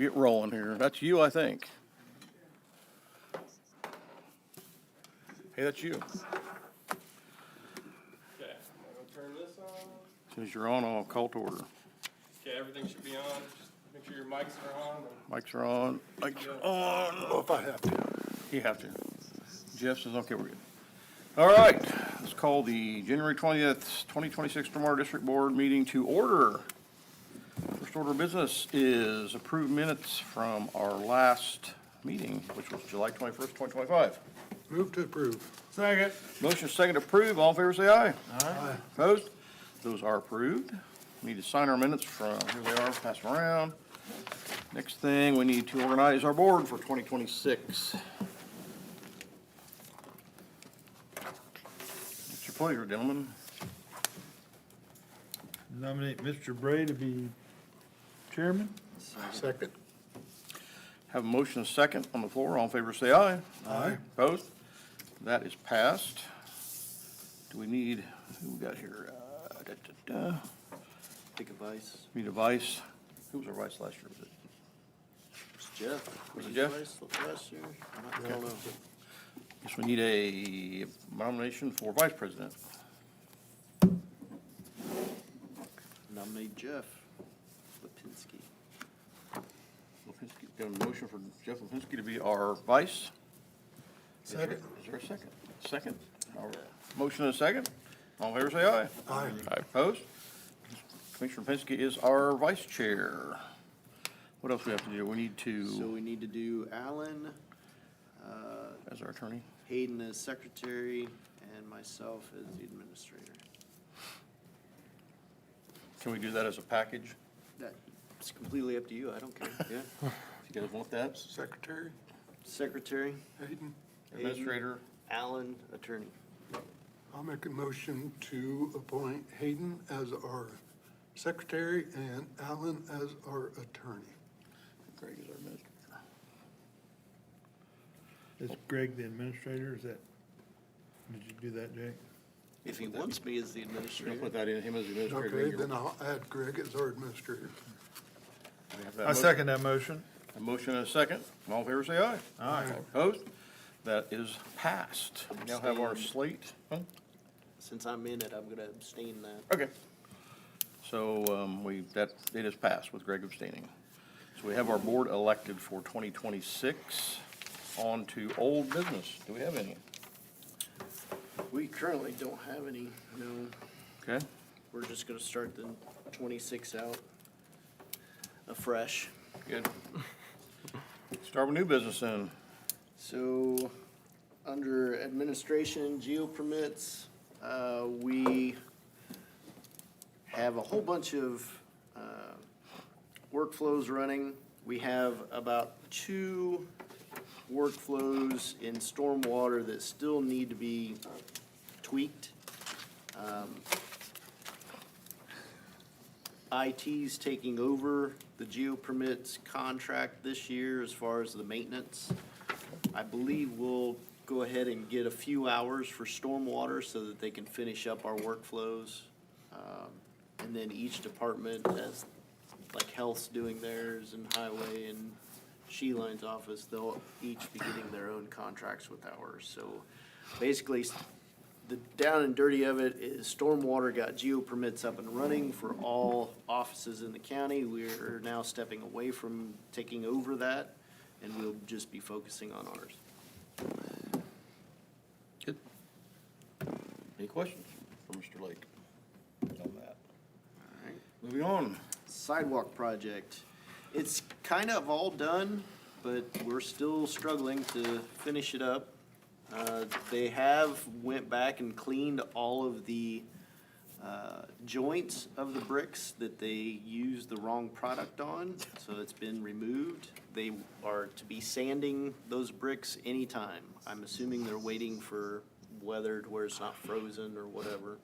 Get rolling here. That's you, I think. Hey, that's you. Okay, I'm gonna turn this on. As soon as you're on, I'll call to order. Okay, everything should be on. Just make sure your mics are on. Mics are on. Mics are on. Oh, if I have to. You have to. Jeff says, okay, we're good. All right, let's call the January 20th, 2026 Stormwater District Board meeting to order. First order of business is approved minutes from our last meeting, which was July 21st, 2025. Move to approve. Second. Motion second to approve. All in favor, say aye. Aye. Opposed? Those are approved. We need to sign our minutes from, here they are, pass them around. Next thing, we need to organize our board for 2026. It's your pleasure, gentlemen. Nominate Mr. Bray to be chairman. Second. Have a motion and a second on the floor. All in favor, say aye. Aye. Opposed? That is passed. Do we need, who we got here? Pick a vice. Need a vice. Who was our vice last year? Was it? It's Jeff. Was it he Jeff? vice last year? I don't know. Guess we need a nomination for vice president. Nominate Jeff Lipinski. Lipinski, got a motion for Jeff Lipinski to be our vice. Second. Is there a second? Second. All right. Motion and a second. All in favor, say aye. Aye. Aye, opposed? Commissioner Lipinski is our vice chair. What else we have to do? We need So to, we need to do Alan, as our attorney. Hayden as secretary, and myself as the administrator. Can we do that as a package? That's completely up to you. I don't care. Yeah. If you guys want that? Secretary, Secretary, Hayden. Administrator, Alan, attorney. I'll make a motion to appoint Hayden as our secretary and Alan as our attorney. Greg is our administrator. Is Greg the administrator? Is that, did you do that, Jake? If he wants me as the You'll administrator. put that in, him as the administrator. Okay, then I'll add Greg as our administrator. We have that I motion. second that motion. A motion and a second. All in favor, say aye. Aye. Opposed? That is passed. We now have our Abstain. slate. Huh? Since I'm in it, I'm gonna abstain that. Okay. So, it is passed with Greg abstaining. So we have our board elected for 2026. On to old business. Do we have any? We currently don't have any, no. Okay. We're just gonna start the 26 out afresh. Good. Start with new business then. So, under administration, geo permits, we have a whole bunch of workflows running. We have about 2 workflows in stormwater that still need to be tweaked. IT's taking over the geo permits contract this year as far as the maintenance. I believe we'll go ahead and get a few hours for stormwater so that they can finish up our workflows. And then each department has, like health's doing theirs and highway and Sheline's office, they'll each be getting their own contracts with ours. So basically, the down and dirty of it is stormwater got geo permits up and running for all offices in the county. We're now stepping away from taking over that, and we'll just be focusing on ours. Good. Any questions for Mr. Lake on that? All right. Moving on. Sidewalk project. It's kind of all done, but we're still struggling to finish it up. They have went back and cleaned all of the joints of the bricks that they used the wrong product on, so it's been removed. They are to be sanding those bricks anytime. I'm assuming they're waiting for weather to where it's not frozen or whatever.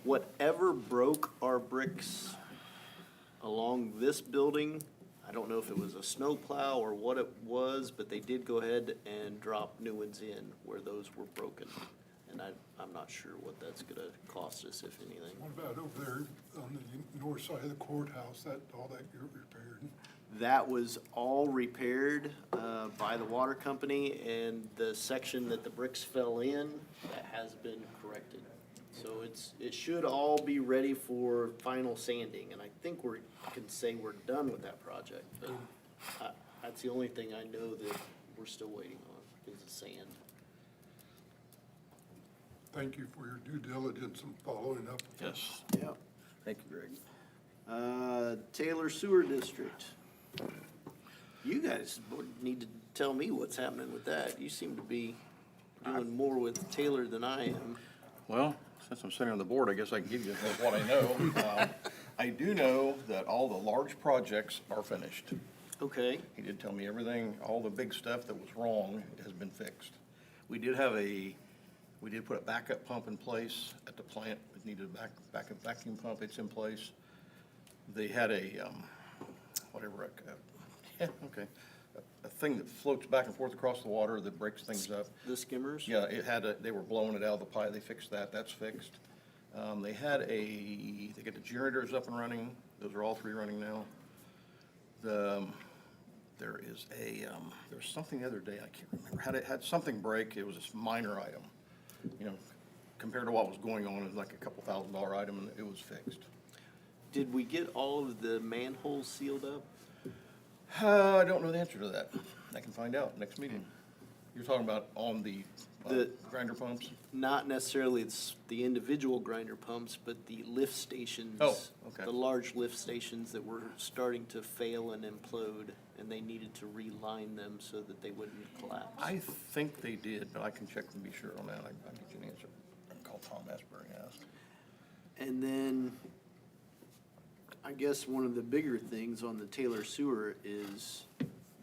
Whatever broke our bricks along this building, I don't know if it was a snowplow or what it was, but they did go ahead and drop new ones in where those were broken. And I'm I'm not sure what that's gonna cost us, if anything. What about over there on the north side of the courthouse, all that get repaired? That was all repaired by the water company, and the section that the bricks fell in, that has been corrected. So it should all be ready for final sanding, and I think can say we're done with that project. But that's the only thing I know that we're still waiting on, is the sand. Thank you for your due diligence and following up. Yes. Yeah. Thank you, Greg. Taylor Sewer District. You guys need to tell me what's happening with that. You seem to be doing more with Taylor than I am. Well, since I'm sitting on the board, I guess I can give you what I know. I do know that all the large projects are finished. Okay, He did tell me everything, all the big stuff that was wrong has been fixed. We did put a backup pump in place at the plant. It needed a backup vacuum pump. It's in place. They had a thing that floats back and forth across the water that breaks things up. the skimmers? Yeah, they were blowing it out of the pipe. They fixed that. That's fixed. They got the generators up and running. Those are all three running now. There was something the other day, I can't remember, had something break. It was a minor item. Compared to what was going on, it was like a couple $1,000 item, and it was fixed. Did we get all of the manholes sealed up? I don't know the answer to that. I can find out next meeting. You're talking about on the grinder pumps? Not necessarily the individual grinder pumps, but the lift stations. Oh, okay. The large lift stations that were starting to fail and implode, and they needed to reline them so that they wouldn't collapse. I think they did, but I can check and be sure on that. I'll get you an answer. I can call Tom Asbury and ask. And then, I guess one of the bigger things on the Taylor Sewer is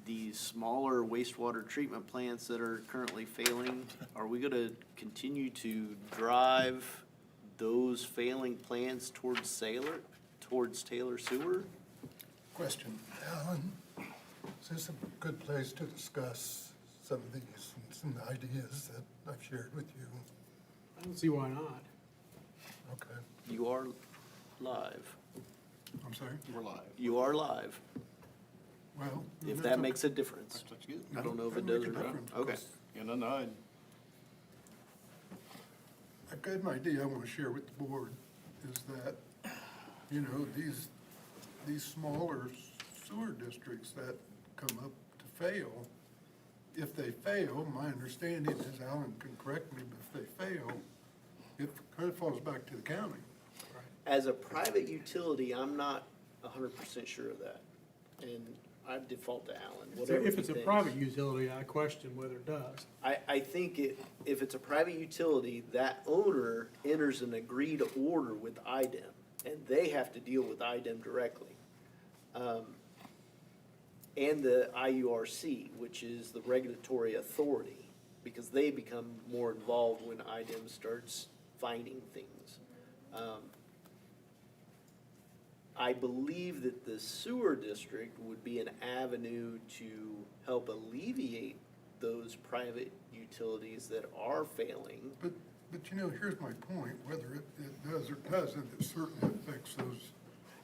these smaller wastewater treatment plants that are currently failing. Are we gonna continue to drive those failing plants towards Taylor Sewer? Question, Alan, is this a good place to discuss some of these and some ideas that I've shared with you? I don't see why not. Okay, You are live. I'm sorry? We're live. You are live, Well. if that's that okay. makes a difference. That's good. I don't know if it Doesn't does or make a not. difference, Okay. because Yeah, no. I've got an idea I want to share with the board, is that, these smaller sewer districts that come up to fail, if they fail, my understanding is, Alan can correct me, but if they fail, it kind of falls back to the county. As a private utility, I'm not 100% sure of that, and I default to Alan, So whatever if he it's a thinks. private utility, I question whether it does. I think if it's a private utility, that owner enters an agreed order with IDEM, and they have to deal with IDEM directly. And the IURC, which is the regulatory authority, because they become more involved when IDEM starts finding things. I believe that the sewer district would be an avenue to help alleviate those private utilities that are failing. But here's my point, whether it does or doesn't, it certainly affects those.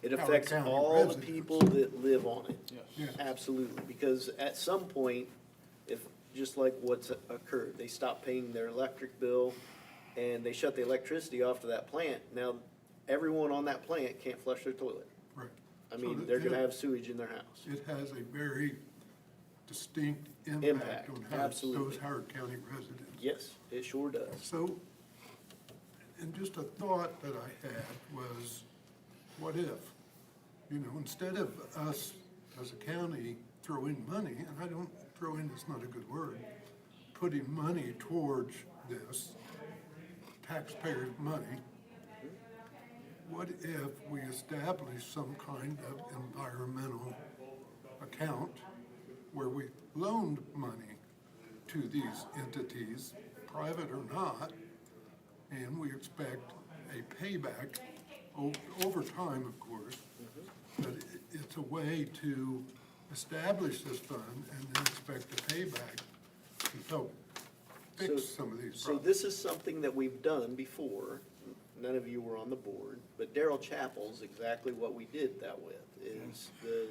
It Howard affects County all the residents. people that live on it. Yes. Yeah. Absolutely, because at some point, just like what's occurred, they stop paying their electric bill and they shut the electricity off to that plant. Now, everyone on that plant can't flush their toilet. Right. I So mean, that- they're gonna have sewage in their house. It has a very distinct impact Impact, on absolutely. those Howard County residents. Yes, it sure does. So, and just a thought that I had was, what if? Instead of us as a county throwing money, and I don't, throw in is not a good word, putting money towards this, taxpayers' money, what if we establish some kind of environmental account where we loaned money to these entities, private or not, and we expect a payback over time, of course, but it's a way to establish this fund and then expect a payback to help fix some of these So problems. this is something that we've done before. None of you were on the board, but Darrell Chapel's exactly what we did that with, is the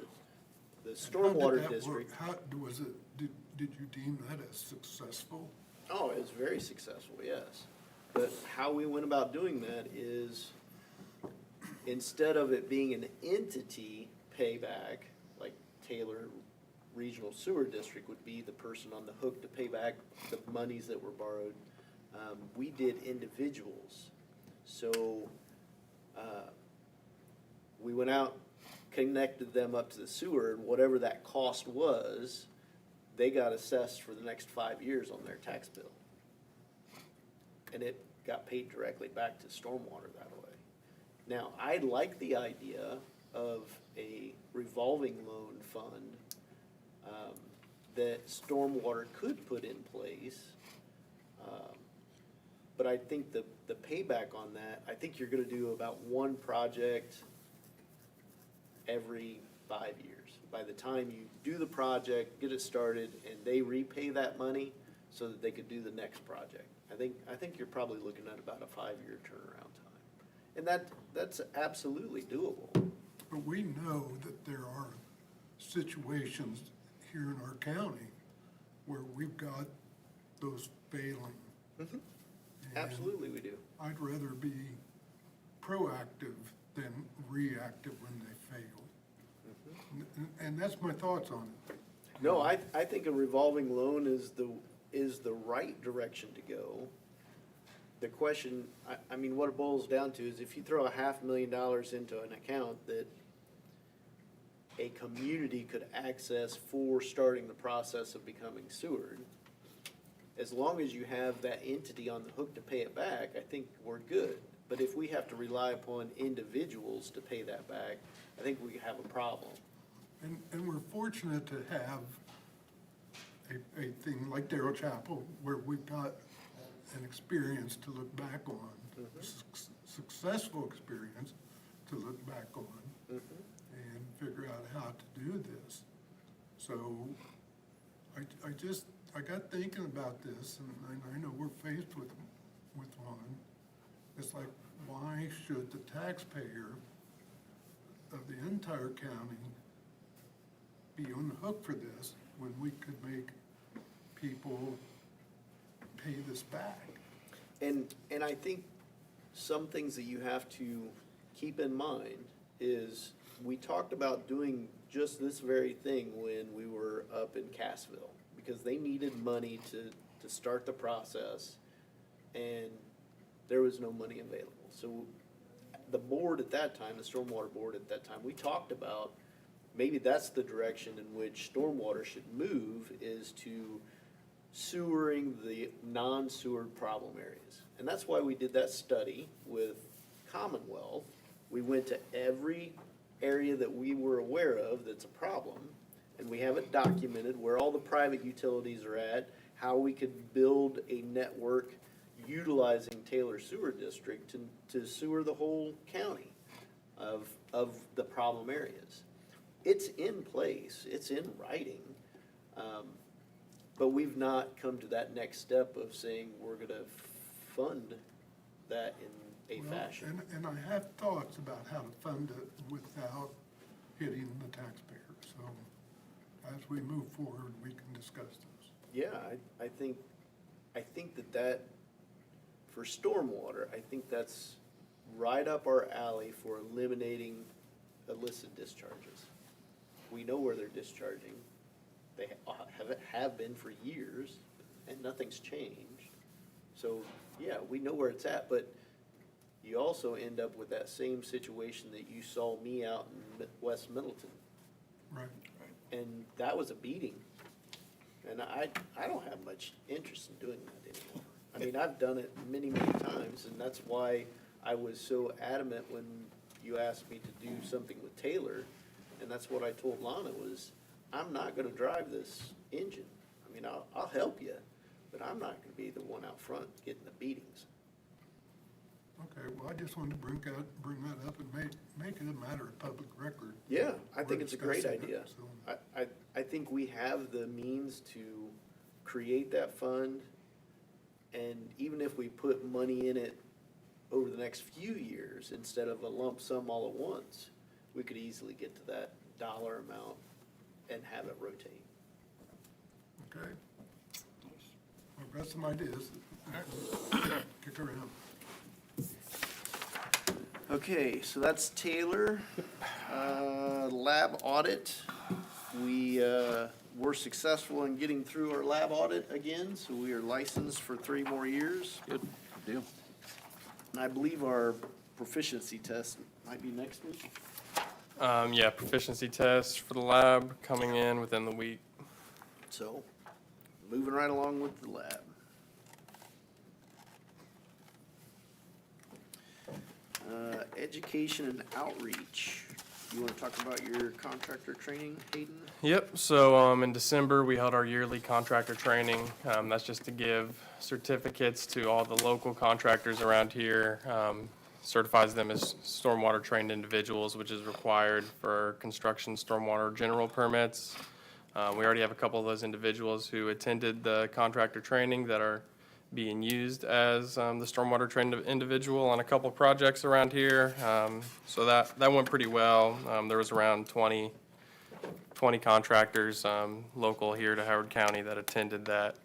How did stormwater that work? district. How, was it, did you deem that as successful? Oh, it was very successful, yes. But how we went about doing that is, instead of it being an entity payback, like Taylor Regional Sewer District would be the person on the hook to pay back the monies that were borrowed, we did individuals. So, we went out, connected them up to the sewer, and whatever that cost was, they got assessed for the next 5 years on their tax bill. And it got paid directly back to stormwater that way. Now, I like the idea of a revolving loan fund that stormwater could put in place. But I think the payback on that, I think you're gonna do about one project every 5 years. By the time you do the project, get it started, and they repay that money so that they could do the next project. I think you're probably looking at about a 5-year turnaround time. And that's absolutely doable. But we know that there are situations here in our county where we've got those failing. And Absolutely we do. I'd rather be proactive than reactive when they fail. And that's my thoughts on it. No, I think a revolving loan is the right direction to go. The question, I mean, what it boils down to is if you throw $500,000 into an account that a community could access for starting the process of becoming sewered, as long as you have that entity on the hook to pay it back, I think we're good. But if we have to rely upon individuals to pay that back, I think we have a problem. And we're fortunate to have a thing like Darrell Chapel where we've got an experience to look back on, successful experience to look back on and figure out how to do this. So I got thinking about this, and I know we're faced with one. It's like, why should the taxpayer of the entire county be on the hook for this when we could make people pay this back? And I think some things that you have to keep in mind is, we talked about doing just this very thing when we were up in Cassville, because they needed money to start the process, and there was no money available. So the board at that time, the Stormwater Board at that time, we talked about maybe that's the direction in which stormwater should move, is to sewering the non-sewered problem areas. And that's why we did that study with Commonwealth. We went to every area that we were aware of that's a problem, and we have it documented where all the private utilities are at, how we could build a network utilizing Taylor Sewer District to sewer the whole county of the problem areas. It's in place, it's in writing, but we've not come to that next step of saying we're gonna fund that in a Well, fashion. And I have thoughts about how to fund it without hitting the taxpayer. So as we move forward, we can discuss those. Yeah, I think that for stormwater, I think that's right up our alley for eliminating illicit discharges. We know where they're discharging. They have been for years, and nothing's changed. So, yeah, we know where it's at, but you also end up with that same situation that you saw me out in West Middleton. Right. And that was a beating. And I don't have much interest in doing that anymore. I mean, I've done it many, many times, and that's why I was so adamant when you asked me to do something with Taylor. And that's what I told Lana was, I'm not gonna drive this engine. I mean, I'll help you, but I'm not gonna be the one out front getting the beatings. Okay, well, I just wanted to bring that up and make it a matter of public record. Yeah, I We're think it's a great discussing it, idea. so- I think we have the means to create that fund And even if we put money in it over the next few years, instead of a lump sum all at once, we could easily get to that dollar amount and have it rotate. Okay. I've got some ideas. Kick around. Okay, so that's Taylor. Lab audit. We were successful in getting through our lab audit again, so we are licensed for 3 more years. Good deal. And I believe our proficiency test might be next week. Yeah, proficiency test for the lab coming in within the week. So, moving right along with the lab. Education and outreach. You want to talk about your contractor training, Hayden? Yep, so in December, we held our yearly contractor training. That's just to give certificates to all the local contractors around here. Certifies them as stormwater trained individuals, which is required for construction stormwater general permits. We already have a couple of those individuals who attended the contractor training that are being used as the stormwater trained individual on a couple of projects around here. So that went pretty well. There was around 20 contractors local here to Howard County that attended that.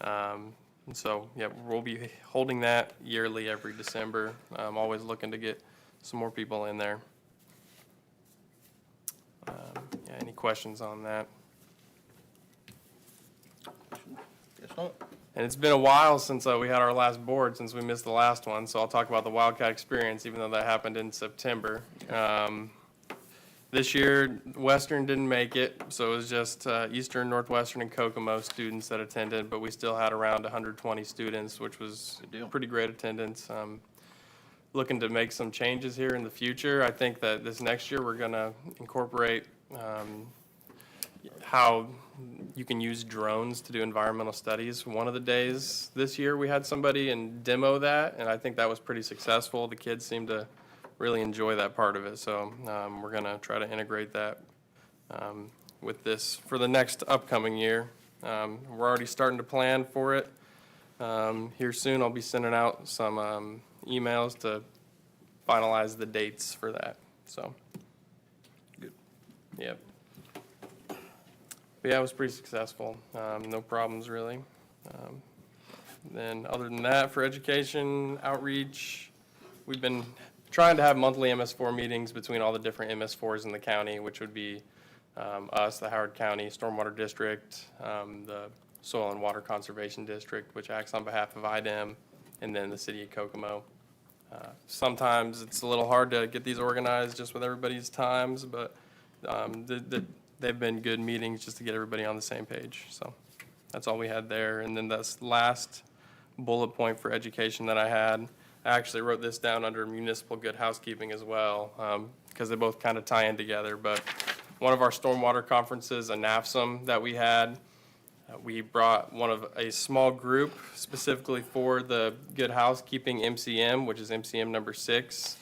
And so, yeah, we'll be holding that yearly every December. I'm always looking to get some more people in there. Yeah, any questions on that? Guess not. And it's been a while since we had our last board, since we missed the last one, so I'll talk about the Wildcat experience, even though that happened in September. This year, Western didn't make it, so it was just Eastern, Northwestern, and Kokomo students that attended, but we still had around 120 students, which was Good deal. pretty great attendance. Looking to make some changes here in the future. I think that this next year, we're gonna incorporate how you can use drones to do environmental studies. One of the days this year, we had somebody and demo that, and I think that was pretty successful. The kids seemed to really enjoy that part of it, so we're gonna try to integrate that with this for the next upcoming year. We're already starting to plan for it. Here soon, I'll be sending out some emails to finalize the dates for that, so. Good. Yep. But yeah, it was pretty successful. No problems really. Then other than that, for education outreach, we've been trying to have monthly MS4 meetings between all the different MS4s in the county, which would be us, the Howard County Stormwater District, the Soil and Water Conservation District, which acts on behalf of IDEM, and then the city of Kokomo. Sometimes it's a little hard to get these organized just with everybody's times, but they've been good meetings just to get everybody on the same page. So that's all we had there. And then this last bullet point for education that I had, I actually wrote this down under municipal good housekeeping as well, because they both kind of tie in together. But one of our stormwater conferences, a NAFSM that we had, we brought a small group specifically for the good housekeeping MCM, which is MCM number 6.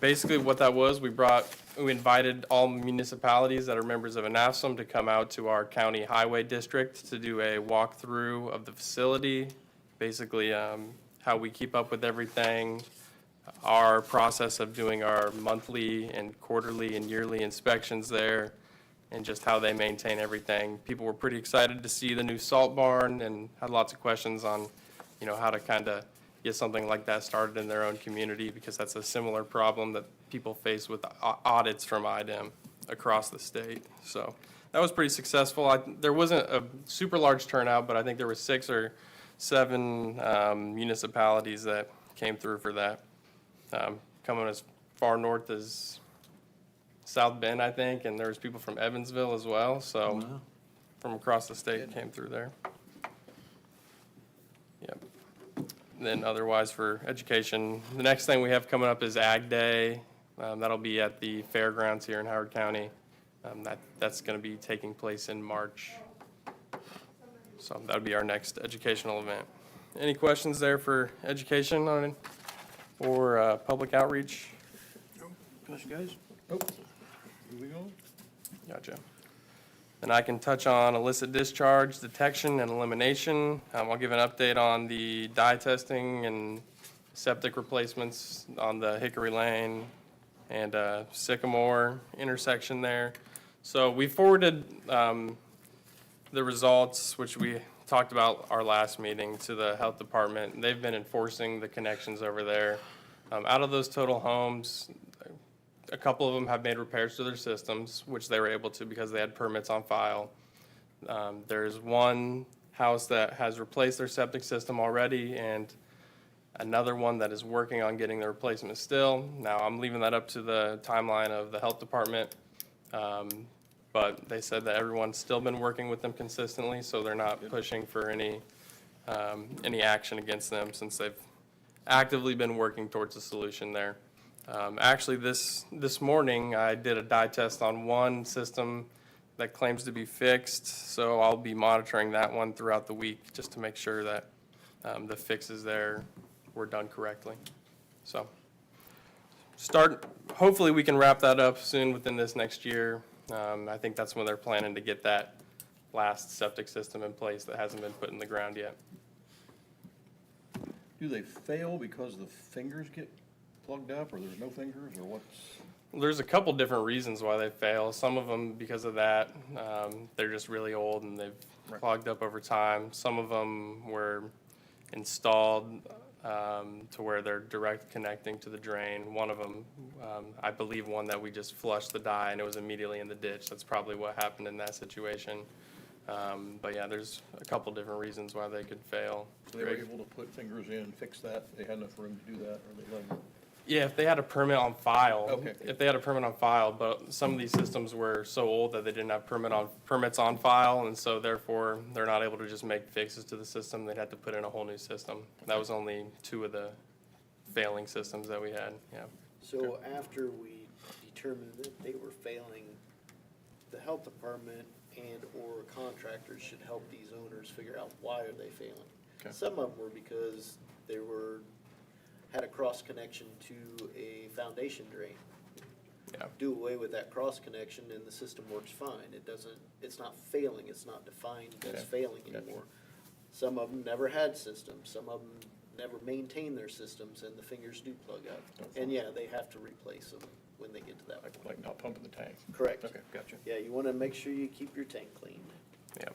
Basically what that was, we invited all municipalities that are members of a NAFSM to come out to our county highway district to do a walkthrough of the facility. Basically, how we keep up with everything, our process of doing our monthly and quarterly and yearly inspections there, and just how they maintain everything. People were pretty excited to see the new salt barn and had lots of questions on, how to kind of get something like that started in their own community, because that's a similar problem that people face with audits from IDEM across the state. So that was pretty successful. There wasn't a super large turnout, but I think there were 6 or 7 municipalities that came through for that. Coming as far north as South Bend, I think, and there was people from Evansville as well, so from across the state came through there. Yep. Then otherwise for education, the next thing we have coming up is Ag Day. That'll be at the fairgrounds here in Howard County. That's going to be taking place in March. So that'll be our next educational event. Any questions there for education on it or public outreach? Question, guys? Nope. Moving on. Gotcha. Then I can touch on illicit discharge detection and elimination. I'll give an update on the dye testing and septic replacements on the Hickory Lane and Sycamore intersection there. So we forwarded the results, which we talked about our last meeting, to the health department. They've been enforcing the connections over there. Out of those total homes, a couple of them have made repairs to their systems, which they were able to because they had permits on file. There's one house that has replaced their septic system already, and another one that is working on getting the replacement still. Now, I'm leaving that up to the timeline of the health department. But they said that everyone's still been working with them consistently, so they're not pushing for any action against them since they've actively been working towards a solution there. Actually, this morning, I did a dye test on one system that claims to be fixed, so I'll be monitoring that one throughout the week just to make sure that the fixes there were done correctly. So hopefully we can wrap that up soon within this next year. I think that's when they're planning to get that last septic system in place that hasn't been put in the ground yet. Do they fail because the fingers get plugged up, or there's no fingers, or what's? There's a couple different reasons why they fail. Some of them because of that. They're just really old and they've clogged up over time. Some of them were installed to where they're direct connecting to the drain. One of them, I believe one that we just flushed the dye and it was immediately in the ditch. That's probably what happened in that situation. But yeah, there's a couple different reasons why they could fail. So they were able to put fingers in, fix that, they had enough room to do that, or they let them? Yeah, if they had a permit on file. Okay. If they had a permit on file, but some of these systems were so old that they didn't have permits on file, and so therefore, they're not able to just make fixes to the system. They'd have to put in a whole new system. That was only 2 of the failing systems that we had, yeah. So after we determined that they were failing, the health department and/or contractors should help these owners figure out why are they failing. Okay. Some of them were because they had a cross connection to a foundation drain. Yeah. Do away with that cross connection and the system works fine. It's not failing, it's not defined as Okay. failing Gotcha. anymore. Some of them never had systems, some of them never maintained their systems and the fingers do plug up. And yeah, they have to replace them when they get to that point. Like not pumping the tank? Correct. Okay, gotcha. Yeah, you wanna make sure you keep your tank clean. Yeah.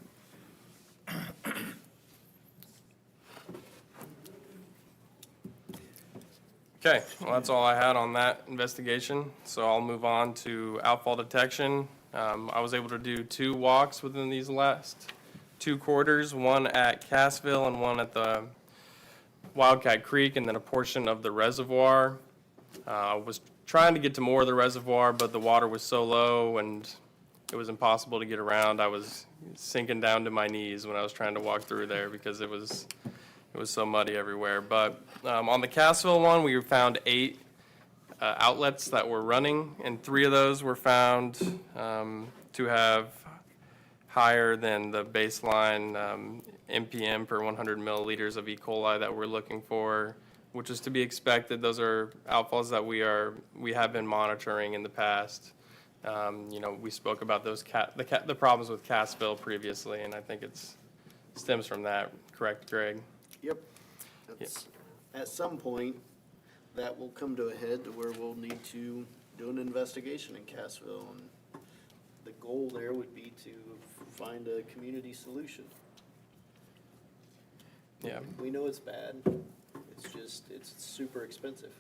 Okay, well, that's all I had on that investigation, so I'll move on to outfall detection. I was able to do 2 walks within these last 2 quarters, one at Cassville and one at the Wildcat Creek, and then a portion of the reservoir. I was trying to get to more of the reservoir, but the water was so low and it was impossible to get around. I was sinking down to my knees when I was trying to walk through there because it was so muddy everywhere. But on the Cassville one, we found 8 outlets that were running, and 3 of those were found to have higher than the baseline MPM per 100 milliliters of E. coli that we're looking for, which is to be expected. Those are outfalls that we have been monitoring in the past. We spoke about those the problems with Cassville previously, and I think it stems from that. Correct, Greg? Yep. At some point, that will come to a head to where we'll need to do an investigation in Cassville. And the goal there would be to find a community solution. Yeah. We know it's bad. It's super expensive.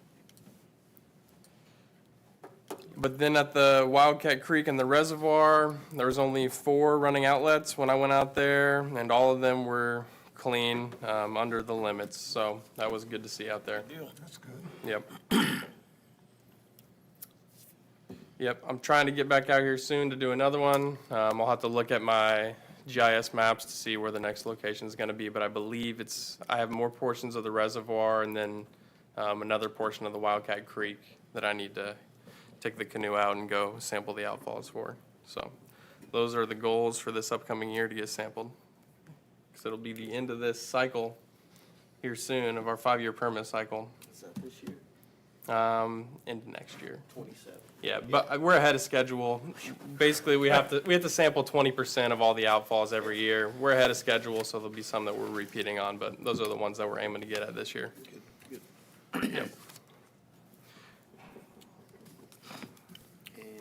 But then at the Wildcat Creek and the reservoir, there was only 4 running outlets when I went out there, and all of them were clean, under the limits, so that was good to see out there. That's good. Yep. Yep, I'm trying to get back out here soon to do another one. I'll have to look at my GIS maps to see where the next location is gonna be, but I believe I have more portions of the reservoir and then, another portion of the Wildcat Creek that I need to take the canoe out and go sample the outfalls for. So, those are the goals for this upcoming year to get sampled. Because it'll be the end of this cycle here soon of our 5-year permit cycle, Is that this year? into next year. 27. Yeah, but we're ahead of schedule. Basically, we have to sample 20% of all the outfalls every year. We're ahead of schedule, so there'll be some that we're repeating on, but those are the ones that we're aiming to get at this year. Yep. And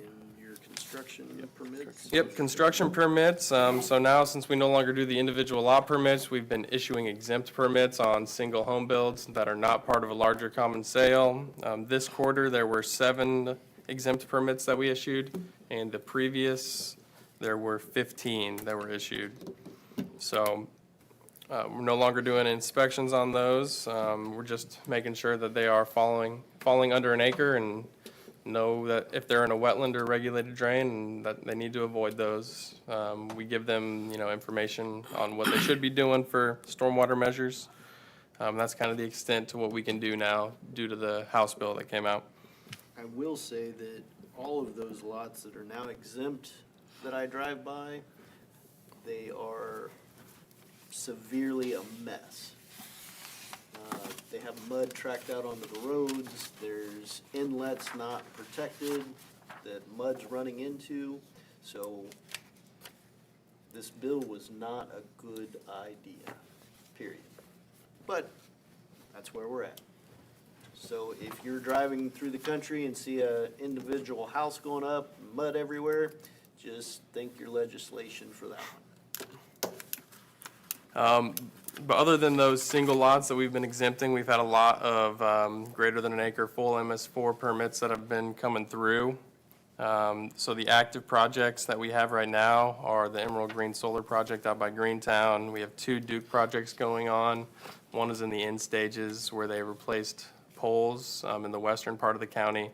your construction permits? Yep, construction permits. So now, since we no longer do the individual lot permits, we've been issuing exempt permits on single home builds that are not part of a larger common sale. This quarter, there were 7 exempt permits that we issued, and the previous, there were 15 that were issued. So we're no longer doing inspections on those. We're just making sure that they are falling under an acre, and know that if they're in a wetland or regulated drain, and that they need to avoid those. We give them, information on what they should be doing for stormwater measures. That's kind of the extent to what we can do now due to the House bill that came out. I will say that all of those lots that are now exempt that I drive by, they are severely a mess. They have mud tracked out onto the roads, there's inlets not protected that mud's running into, so this bill was not a good idea, period. But that's where we're at. So if you're driving through the country and see a individual house going up, mud everywhere, just think your legislation for that one. But other than those single lots that we've been exempting, we've had a lot of greater than an acre full MS4 permits that have been coming through. So the active projects that we have right now are the Emerald Green Solar Project out by Greentown. We have 2 Duke projects going on. One is in the end stages where they replaced poles in the western part of the county.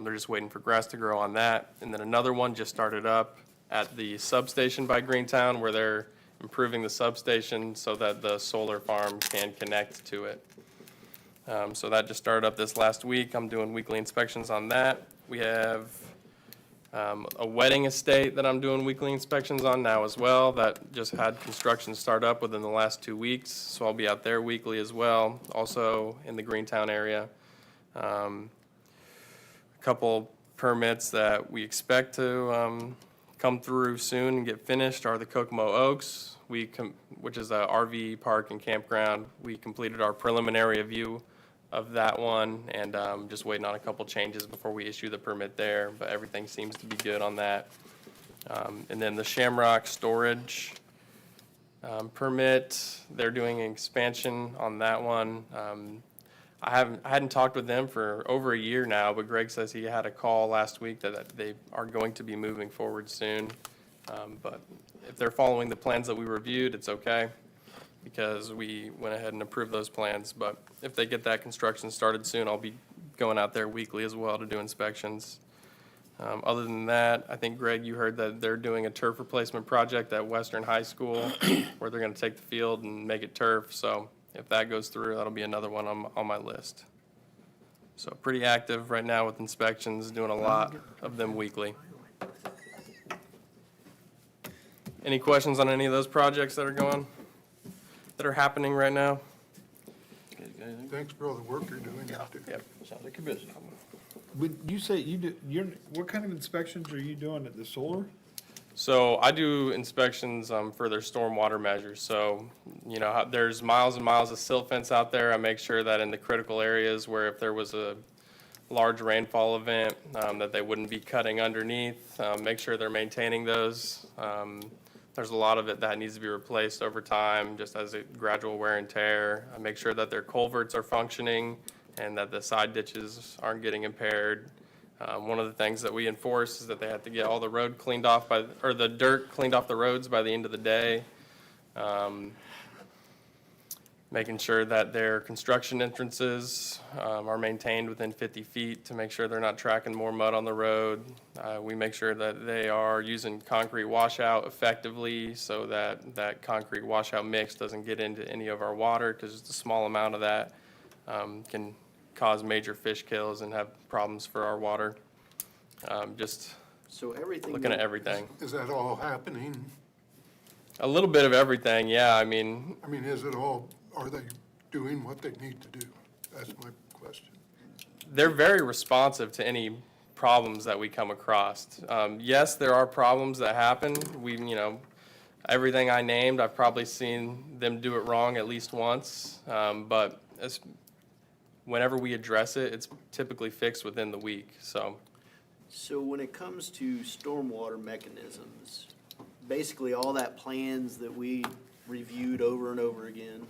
They're just waiting for grass to grow on that. And then another one just started up at the substation by Greentown where they're improving the substation so that the solar farm can connect to it. So that just started up this last week. I'm doing weekly inspections on that. We have a wedding estate that I'm doing weekly inspections on now as well that just had construction start up within the last 2 weeks. So I'll be out there weekly as well, also in the Greentown area. A couple permits that we expect to come through soon and get finished are the Kokomo Oaks, which is a RV park and campground. We completed our preliminary review of that one, and just waiting on a couple changes before we issue the permit there, but everything seems to be good on that. And then the Shamrock Storage permit, they're doing an expansion on that one. I hadn't talked with them for over a year now, but Greg says he had a call last week that they are going to be moving forward soon. But if they're following the plans that we reviewed, it's okay, because we went ahead and approved those plans. But if they get that construction started soon, I'll be going out there weekly as well to do inspections. Other than that, I think, Greg, you heard that they're doing a turf replacement project at Western High School where they're going to take the field and make it turf. So if that goes through, that'll be another one on my list. So pretty active right now with inspections, doing a lot of them weekly. Any questions on any of those projects that are happening right now? Thanks for all the work you're doing out there. Yep. Sounds like you're busy. When you say what kind of inspections are you doing at the solar? So I do inspections for their stormwater measures. So, there's miles and miles of silt fence out there. I make sure that in the critical areas where if there was a large rainfall event, that they wouldn't be cutting underneath, make sure they're maintaining those. There's a lot of it that needs to be replaced over time, just as a gradual wear and tear. I make sure that their culverts are functioning and that the side ditches aren't getting impaired. One of the things that we enforce is that they have to get all the road cleaned off the dirt cleaned off the roads by the end of the day. Making sure that their construction entrances are maintained within 50 feet to make sure they're not tracking more mud on the road. We make sure that they are using concrete washout effectively so that that concrete washout mix doesn't get into any of our water, because just a small amount of that can cause major fish kills and have problems for our water. So everything. Looking at everything. Is that all happening? A little bit of everything, yeah. I mean, Are they doing what they need to do? That's my question. they're very responsive to any problems that we come across. Yes, there are problems that happen. Everything I named, I've probably seen them do it wrong at least once. But whenever we address it, it's typically fixed within the week, so. So when it comes to stormwater mechanisms, basically all that plans that we reviewed over and over again,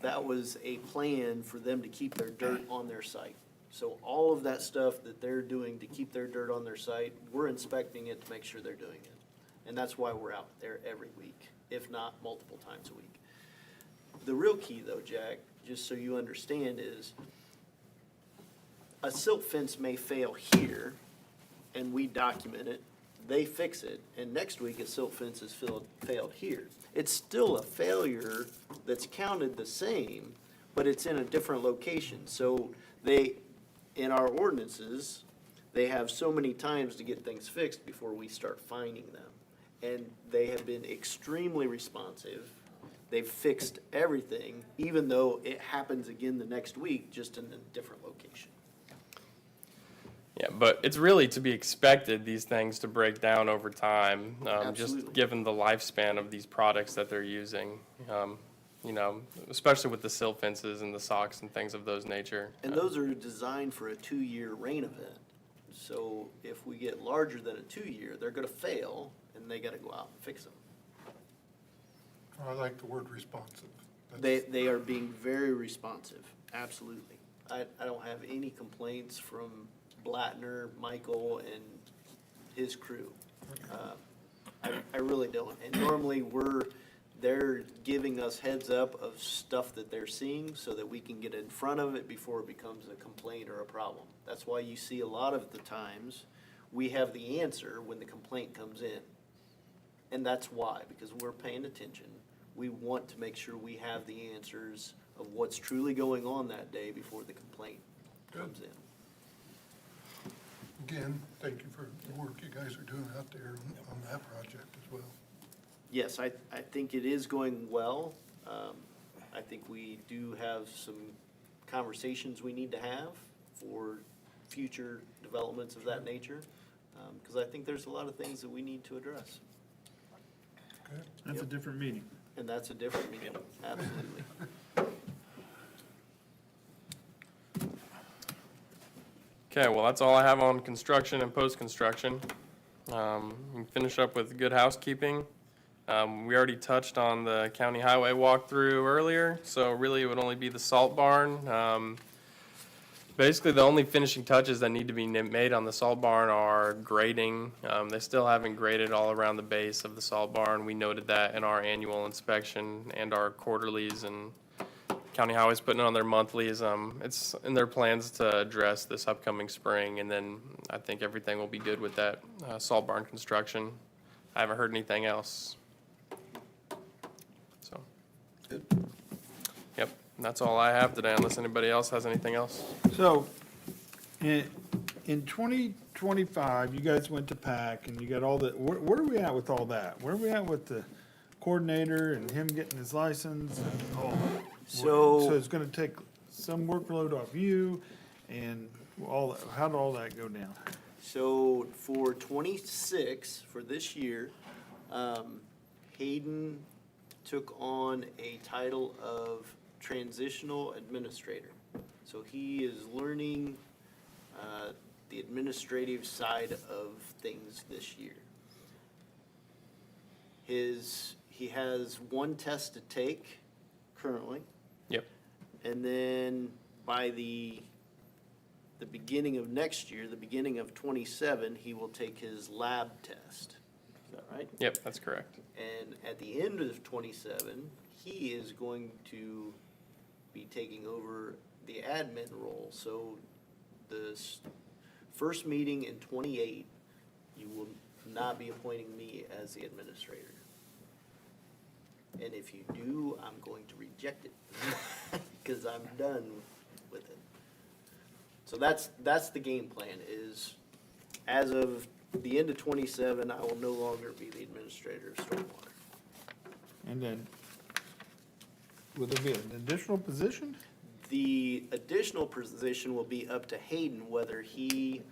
that was a plan for them to keep their dirt on their site. So all of that stuff that they're doing to keep their dirt on their site, we're inspecting it to make sure they're doing it. And that's why we're out there every week, if not multiple times a week. The real key though, Jack, just so you understand, is a silt fence may fail here, and we document it, they fix it, and next week a silt fence has failed here. It's still a failure that's counted the same, but it's in a different location. So in our ordinances, they have so many times to get things fixed before we start fining them. And they have been extremely responsive. They've fixed everything, even though it happens again the next week, just in a different location. Yeah, but it's really to be expected, these things to break down over time, just Absolutely. given the lifespan of these products that they're using. Especially with the silt fences and the socks and things of those nature. And those are designed for a 2-year rain event. So if we get larger than a 2-year, they're gonna fail, and they gotta go out and fix them. I like the word responsive. They are being very responsive, absolutely. I don't have any complaints from Blattner, Michael, and his crew. I really don't. And normally they're giving us heads up of stuff that they're seeing so that we can get in front of it before it becomes a complaint or a problem. That's why you see a lot of the times we have the answer when the complaint comes in. And that's why, because we're paying attention. We want to make sure we have the answers of what's truly going on that day before the complaint comes in. Again, thank you for the work you guys are doing out there on that project as well. Yes, I think it is going well. I think we do have some conversations we need to have for future developments of that nature, because I think there's a lot of things that we need to address. Okay. That's a different meeting. And that's a different meeting, absolutely. Okay, well, that's all I have on construction and post-construction. We can finish up with good housekeeping. We already touched on the county highway walkthrough earlier, so really it would only be the salt barn. Basically, the only finishing touches that need to be made on the salt barn are grading. They still haven't graded all around the base of the salt barn. We noted that in our annual inspection and our quarterlies, and County Highway's putting it on their monthlies. It's in their plans to address this upcoming spring, and then I think everything will be good with that salt barn construction. I haven't heard anything else. So, yep, that's all I have today, unless anybody else has anything else. So, in 2025, you guys went to PAC and you got all the, where are we at with all that? Where are we at with the coordinator and him getting his license and all that? So it's gonna take some workload off you and all, how did all that go down? So for 26, for this year, Hayden took on a title of transitional administrator. So he is learning the administrative side of things this year. He has one test to take currently. Yep. And then by the beginning of next year, the beginning of 27, he will take his lab test. Is that right? Yep, that's correct. And at the end of 27, he is going to be taking over the admin role. So the first meeting in 28, you will not be appointing me as the administrator. And if you do, I'm going to reject it because I'm done with it. So that's the game plan, is as of the end of 27, I will no longer be the administrator of Stormwater. And then, will there be an additional position? The additional position will be up to Hayden, whether he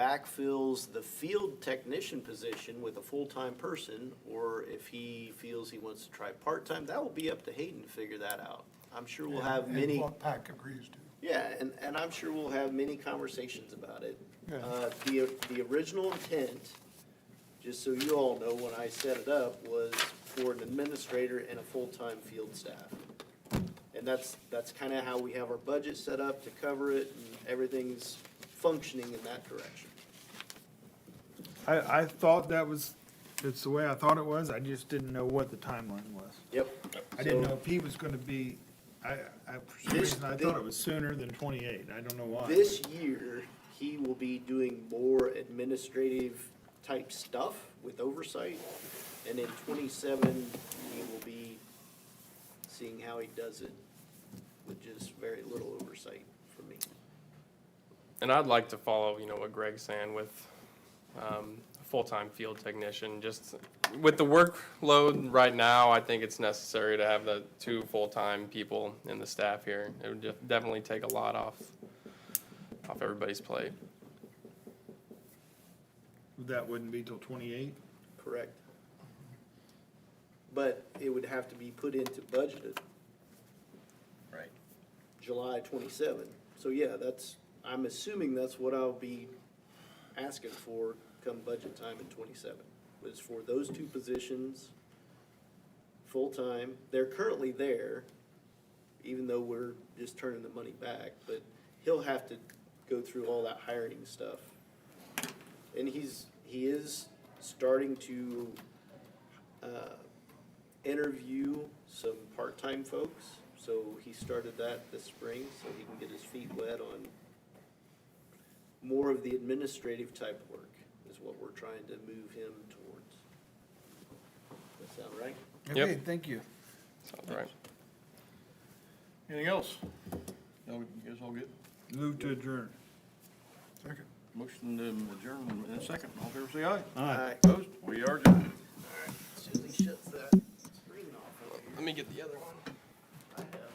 backfills the field technician position with a full-time person, or if he feels he wants to try part-time, that will be up to Hayden to figure that out. I'm sure we'll have And many. what PAC agrees to. Yeah, and I'm sure we'll have many conversations about it. Yeah. The original intent, just so you all know, when I set it up, was for an administrator and a full-time field staff. And that's kinda how we have our budget set up to cover it, and everything's functioning in that direction. I thought it's the way I thought it was, I just didn't know what the timeline was. Yep. I didn't So know if he was gonna be, for some reason, I thought it was sooner than 28, I don't know why. This year, he will be doing more administrative type stuff with oversight. And in 27, he will be seeing how he does it with just very little oversight from me. And I'd like to follow, what Greg's saying with a full-time field technician. Just with the workload right now, I think it's necessary to have the 2 full-time people in the staff here. It would definitely take a lot off everybody's plate. That wouldn't be till 28? Correct. But it would have to be put into budgeted. Right. July 27. So yeah, I'm assuming that's what I'll be asking for come budget time in 27. Was for those 2 positions, full-time. They're currently there, even though we're just turning the money back, but he'll have to go through all that hiring stuff. And he is starting to interview some part-time folks. So he started that this spring, so he can get his feet wet on more of the administrative type work is what we're trying to move him towards. That sound right? Yep. Okay, thank you. Sounds right. Anything else? No, you guys all good? Move to adjourn. Second. Motion to adjourn in a second. All in favor, say aye. Aye. Opposed? We are adjourned. As soon as he shuts that screen off over here, Let me get the other one. I have